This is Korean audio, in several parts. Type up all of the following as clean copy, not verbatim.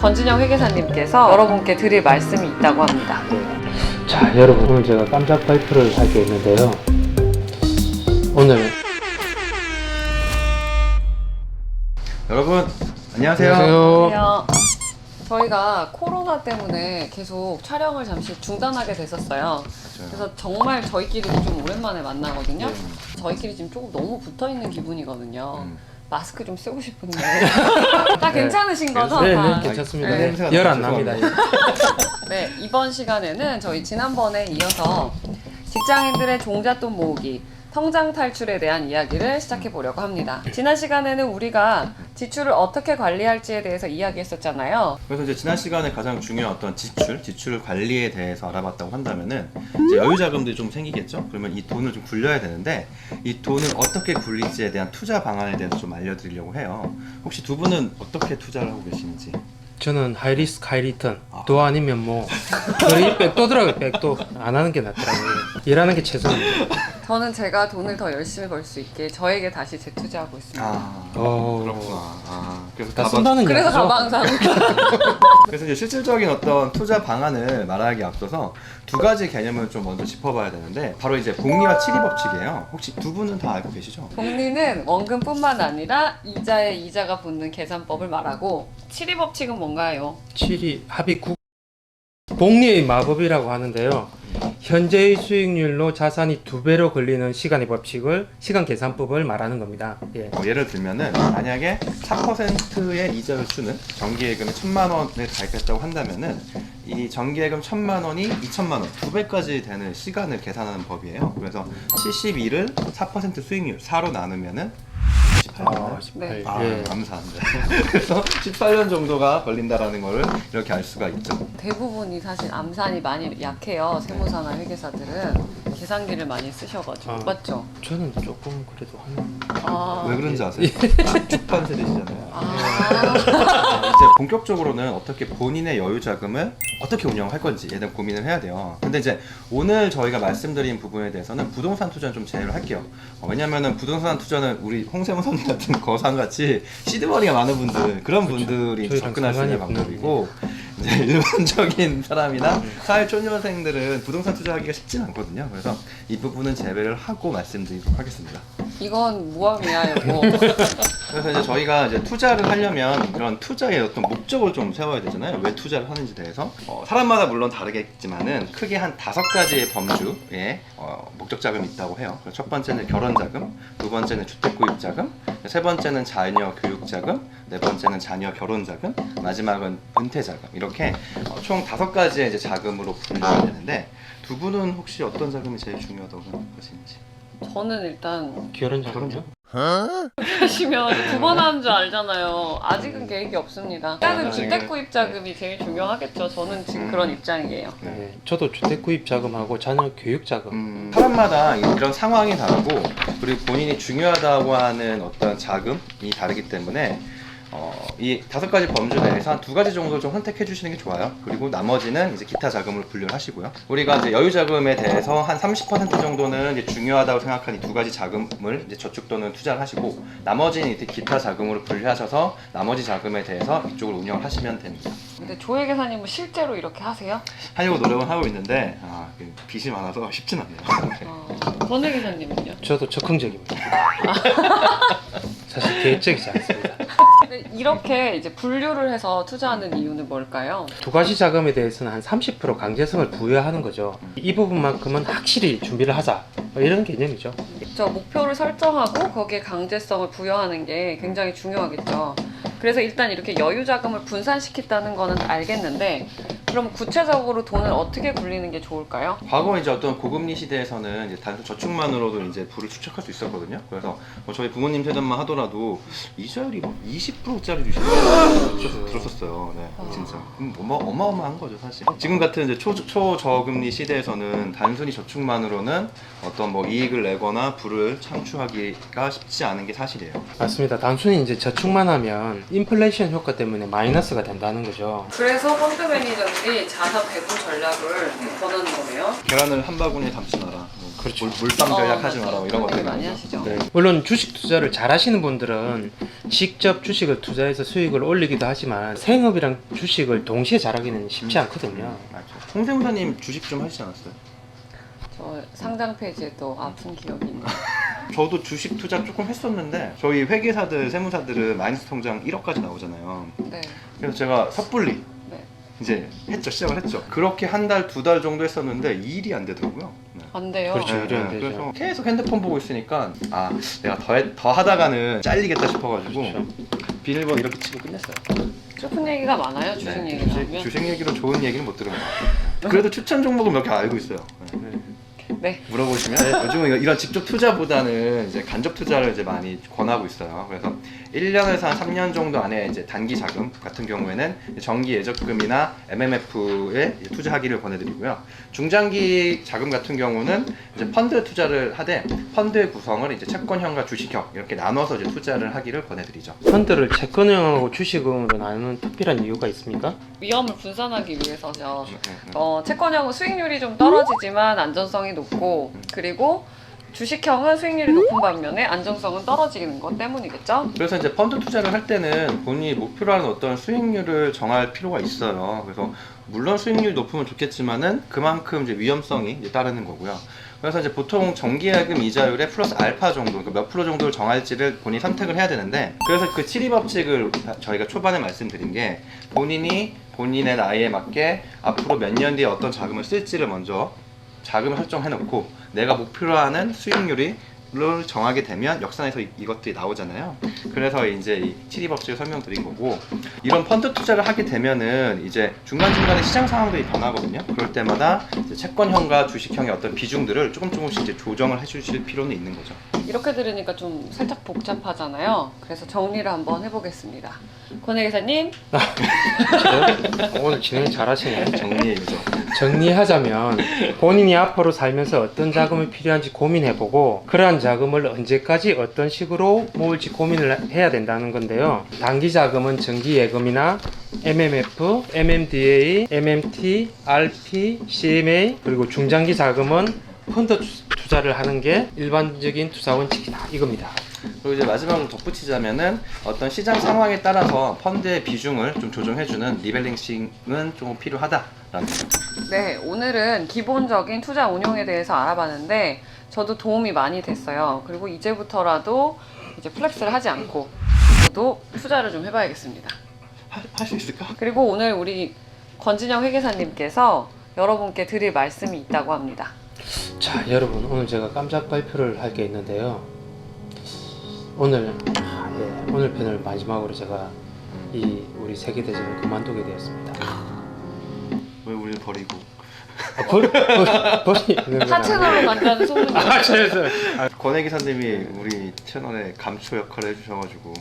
권진영 회계사님께서 여러분께 드릴 말씀이 있다고 합니다. 자, 여러분, 오늘 제가 깜짝 발표를 할 게 있는데요. 오늘 여러분 안녕하세요. 안녕하세요. 저희가 코로나 때문에 계속 촬영을 잠시 중단하게 됐었어요. 그래서 정말 저희끼리도 좀 오랜만에 만나거든요. 저희끼리 지금 조금 너무 붙어있는 기분이거든요. 마스크 좀 쓰고 싶은데 다 괜찮으신 거죠? 네, 다? 네, 괜찮습니다. 네. 네. 열 안 납니다. 네, 이번 시간에는 저희 지난번에 이어서 직장인들의 종잣돈 모으기, 성장 탈출에 대한 이야기를 시작해 보려고 합니다. 지난 시간에는 우리가 지출을 어떻게 관리할지에 대해서 이야기했었잖아요. 그래서 이제 지난 시간에 가장 중요한 어떤 지출 관리에 대해서 알아봤다고 한다면은 이제 여유 자금들이 좀 생기겠죠. 그러면 이 돈을 좀 굴려야 되는데 이 돈을 어떻게 굴릴지에 대한 투자 방안에 대해서 좀 알려드리려고 해요. 혹시 두 분은 어떻게 투자를 하고 계시는지? 저는 하이리스크 하이리턴 또 아니면 뭐 거의 백도더라고요. 백도 안 하는 게 낫더라고요. 일하는 게 최선입니다. 저는 제가 돈을 더 열심히 벌 수 있게 저에게 다시 재투자하고 있습니다. 그렇구나. 그래서 다 쓴다는 그래서 얘기죠. 가방 사고 그래서 이제 실질적인 어떤 투자 방안을 말하기 앞서서 두 가지 개념을 좀 먼저 짚어봐야 되는데 바로 이제 복리와 치리 법칙이에요. 혹시 두 분은 다 알고 계시죠? 복리는 원금뿐만 아니라 이자에 이자가 붙는 계산법을 말하고 치리 법칙은 뭔가요? 7이 합의 9. 복리의 마법이라고 하는데요. 현재의 수익률로 자산이 2배로 걸리는 시간의 법칙을 시간 계산법을 말하는 겁니다. 예. 예를 들면은 만약에 4%의 이자를 주는 정기예금이 1,000만 원을 가입했다고 한다면은 이 정기예금 1,000만 원이 2,000만 원, 2배까지 되는 시간을 계산하는 법이에요. 그래서 72를 4% 수익률 4로 나누면은 18년. 18. 네. 감사합니다. 그래서 18년 정도가 걸린다라는 거를 이렇게 알 수가 있죠. 대부분이 사실 암산이 많이 약해요. 세무사나 회계사들은 계산기를 많이 쓰셔가지고 맞죠? 저는 조금 그래도 한 아, 왜 그런지 아세요? 축판 세대시잖아요. 아. 이제 본격적으로는 어떻게 본인의 여유 자금을 어떻게 운영할 건지에 대한 고민을 해야 돼요. 근데 이제 오늘 저희가 말씀드린 부분에 대해서는 부동산 투자는 좀 제외를 할게요. 왜냐면은 부동산 투자는 우리 홍세무사님 같은 거상같이 시드머니가 많은 분들, 그런 분들이 저희랑 접근할 수 있는 상관이 방법이고 이제 일반적인 사람이나 사회초년생들은 부동산 투자하기가 쉽진 않거든요. 그래서 이 부분은 제외를 하고 말씀드리도록 하겠습니다. 이건 모함이야 여보. 그래서 이제 저희가 이제 투자를 하려면 이런 투자의 어떤 목적을 좀 세워야 되잖아요. 왜 투자를 하는지 대해서 사람마다 물론 다르겠지만은 크게 한 5가지의 범주의 목적 자금이 있다고 해요. 그래서 첫 번째는 결혼 자금, 두 번째는 주택 구입 자금, 세 번째는 자녀 교육 자금, 네 번째는 자녀 결혼 자금, 마지막은 은퇴 자금. 이렇게 총 5가지의 이제 자금으로 분류가 되는데 두 분은 혹시 어떤 자금이 제일 중요하다고 생각하시는지? 저는 일단 결혼 자금요? 하시면 2번 하는 줄 알잖아요. 아직은 계획이 없습니다. 일단은 주택 구입 자금이 제일 중요하겠죠. 저는 지금 그런 입장이에요. 네. 저도 주택 구입 자금하고 자녀 교육 자금. 사람마다 이런 상황이 다르고 그리고 본인이 중요하다고 하는 어떤 자금이 다르기 때문에 이 5가지 범주 내에서 한 2가지 정도를 좀 선택해 주시는 게 좋아요. 그리고 나머지는 이제 기타 자금으로 분류를 하시고요. 우리가 이제 여유 자금에 대해서 한 30% 정도는 이제 중요하다고 생각하는 이 2가지 자금을 이제 저축 또는 투자를 하시고 나머지는 이제 기타 자금으로 분류하셔서 나머지 자금에 대해서 이쪽을 운영을 하시면 됩니다. 근데 조 회계사님은 실제로 이렇게 하세요? 하려고 노력은 하고 있는데 빚이 많아서 쉽진 않네요. 권 회계사님은요? 저도 적극적입니다. 사실 계획적이지 않습니다. 근데 이렇게 이제 분류를 해서 투자하는 이유는 뭘까요? 2가지 자금에 대해서는 한 30% 강제성을 부여하는 거죠. 이 부분만큼은 확실히 준비를 하자. 이런 개념이죠. 저 목표를 설정하고 거기에 강제성을 부여하는 게 굉장히 중요하겠죠. 그래서 일단 이렇게 여유 자금을 분산시켰다는 거는 알겠는데 그럼 구체적으로 돈을 어떻게 굴리는 게 좋을까요? 과거 이제 어떤 고금리 시대에서는 이제 단순 저축만으로도 이제 부를 축적할 수 있었거든요. 그래서 저희 부모님 세대만 하더라도 이자율이 막 20%짜리 주시는 거 들었었어요. 네, 진짜 어마어마한 거죠 사실. 지금 같은 이제 초저금리 시대에서는 단순히 저축만으로는 어떤 뭐 이익을 내거나 부를 창출하기가 쉽지 않은 게 사실이에요. 맞습니다. 단순히 이제 저축만 하면 인플레이션 효과 때문에 마이너스가 된다는 거죠. 그래서 펀드 매니저들이 자사 배분 전략을 권하는 거네요. 계란을 한 바구니에 담지 마라. 그렇죠. 물방 전략 하지 마라 맞아요. 이런 그런 얘기 것들 많이 하시죠. 네. 물론 주식 투자를 잘 하시는 분들은 직접 주식을 투자해서 수익을 올리기도 하지만 생업이랑 주식을 동시에 잘하기는 쉽지 않거든요. 맞죠. 홍세무사님 주식 좀 하시지 않았어요? 저 상장 페이지에 또 아픈 기억이 있네요. 저도 주식 투자 조금 했었는데 저희 회계사들 세무사들은 마이너스 통장 1억까지 나오잖아요. 네. 그래서 제가 섣불리 네. 이제 시작을 했죠. 그렇게 한 달, 두 달 정도 했었는데 이 일이 안 되더라고요. 네. 안 돼요. 그렇죠. 일이 안 되죠. 그래서 계속 핸드폰 보고 있으니까 아 내가 더 하다가는 잘리겠다 싶어가지고 그렇죠. 비밀번호 이렇게 치고 끝냈어요. 슬픈 얘기가 많아요. 주식 네, 얘기 나오면. 주식 얘기로 좋은 얘기는 못 들은 것 같아요. 그래도 추천 종목은 몇 개 알고 있어요. 네. 네. 물어보시면 요즘은 이런 직접 투자보다는 이제 간접 투자를 이제 많이 권하고 있어요. 그래서 1년에서 한 3년 정도 안에 이제 단기 자금 같은 경우에는 정기 예적금이나 MMF에 투자하기를 권해드리고요. 중장기 자금 같은 경우는 이제 펀드 투자를 하되 펀드의 구성을 이제 채권형과 주식형 이렇게 나눠서 이제 투자를 하기를 권해드리죠. 펀드를 채권형하고 주식으로 나누는 특별한 이유가 있습니까? 위험을 분산하기 위해서죠. 채권형은 수익률이 좀 떨어지지만 안전성이 높고 그리고 주식형은 수익률이 높은 반면에 안정성은 떨어지는 것 때문이겠죠? 그래서 이제 펀드 투자를 할 때는 본인이 목표로 하는 어떤 수익률을 정할 필요가 있어요. 그래서 물론 수익률이 높으면 좋겠지만은 그만큼 이제 위험성이 이제 따르는 거고요. 그래서 이제 보통 정기예금 이자율에 플러스 알파 정도, 그러니까 몇 프로 정도를 정할지를 본인이 선택을 해야 되는데 그래서 그 7위 법칙을 저희가 초반에 말씀드린 게 본인이 본인의 나이에 맞게 앞으로 몇 년 뒤에 어떤 자금을 쓸지를 먼저 자금을 설정해놓고 내가 목표로 하는 수익률을 정하게 되면 역산에서 이것들이 나오잖아요. 그래서 이제 이 7위 법칙을 설명드린 거고 이런 펀드 투자를 하게 되면은 이제 중간중간에 시장 상황들이 변하거든요. 그럴 때마다 이제 채권형과 주식형의 어떤 비중들을 조금씩 이제 조정을 해주실 필요는 있는 거죠. 이렇게 들으니까 좀 살짝 복잡하잖아요. 그래서 정리를 한번 해보겠습니다. 권혜 기사님, 오늘 진행 잘하시네요. 정리의 요정. 정리하자면 본인이 앞으로 살면서 어떤 자금이 필요한지 고민해보고 그러한 자금을 언제까지 어떤 식으로 모을지 고민을 해야 된다는 건데요. 단기 자금은 정기 예금이나 MMF, MMDA, MMT, RP, CMA 그리고 중장기 자금은 펀드 투자를 하는 게 일반적인 투자 원칙이다 이겁니다. 그리고 이제 마지막으로 덧붙이자면은 어떤 시장 상황에 따라서 펀드의 비중을 좀 조정해주는 리밸런싱은 조금 필요하다라는 거죠. 네, 오늘은 기본적인 투자 운용에 대해서 알아봤는데 저도 도움이 많이 됐어요. 그리고 이제부터라도 이제 플렉스를 하지 않고 저도 투자를 좀 해봐야겠습니다. 할 수 있을까? 그리고 오늘 우리 권진영 회계사님께서 여러분께 드릴 말씀이 있다고 합니다. 자 여러분 오늘 제가 깜짝 발표를 할 게 있는데요. 오늘 편을 마지막으로 제가 이 우리 세계대전을 그만두게 되었습니다. 왜 우리를 버리고? 타 채널로 간다는 소문이 권혜 기사님이 우리 채널에 감초 역할을 해주셔가지고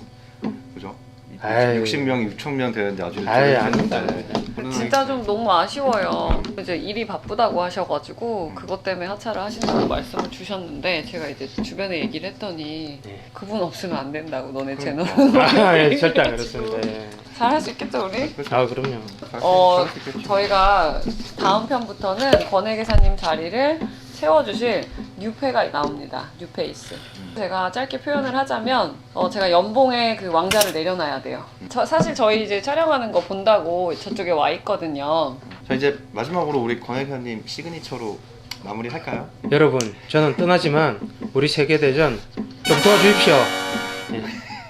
그죠? 아유. 60명이 6,000명 되는데 아주 아유, 아닙니다. 진짜 좀 너무 아쉬워요. 이제 일이 바쁘다고 하셔가지고 그것 때문에 하차를 하신다고 말씀을 주셨는데 제가 이제 주변에 얘기를 했더니 네. 그분 없으면 안 된다고 너네 그러니까. 채널은. 예, 절대 안 그렇습니다. 예. 잘 할 수 있겠죠 우리? 아 그럼요. 저희가 다음 편부터는 권혜 계사님 자리를 채워주실 뉴페가 나옵니다. 뉴페이스. 제가 짧게 표현을 하자면 제가 연봉의 그 왕자를 내려놔야 돼요. 사실 저희 이제 촬영하는 거 본다고 저쪽에 와 있거든요. 자 이제 마지막으로 우리 권혜 기사님 시그니처로 마무리할까요? 여러분 저는 떠나지만 우리 세계대전 좀 도와주십시오. 예.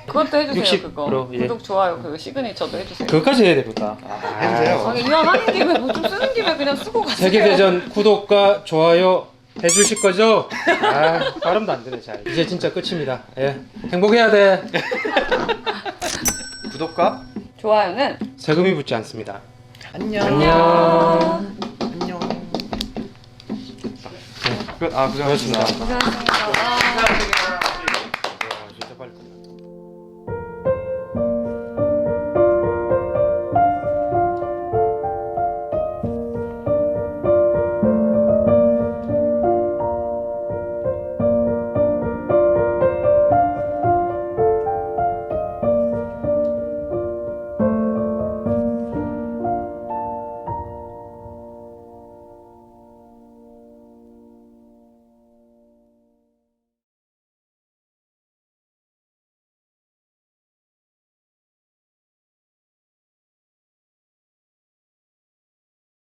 그것도 해주세요. 60%, 그거 예. 구독 좋아요 그 시그니처도 해주세요. 그것까지 해야 됩니까? 해주세요. 아니 이왕 하는 김에 뭐 좀 쓰는 김에 그냥 쓰고 가세요. 세계대전 구독과 좋아요 해주실 거죠? 아 발음도 안 되네 잘. 이제 진짜 끝입니다. 예. 행복해야 돼. 구독과 좋아요는 세금이 붙지 않습니다. 안녕. 안녕. 안녕. 끝. 아 고생하셨습니다. 고맙습니다. 고생하셨습니다. 아, 되게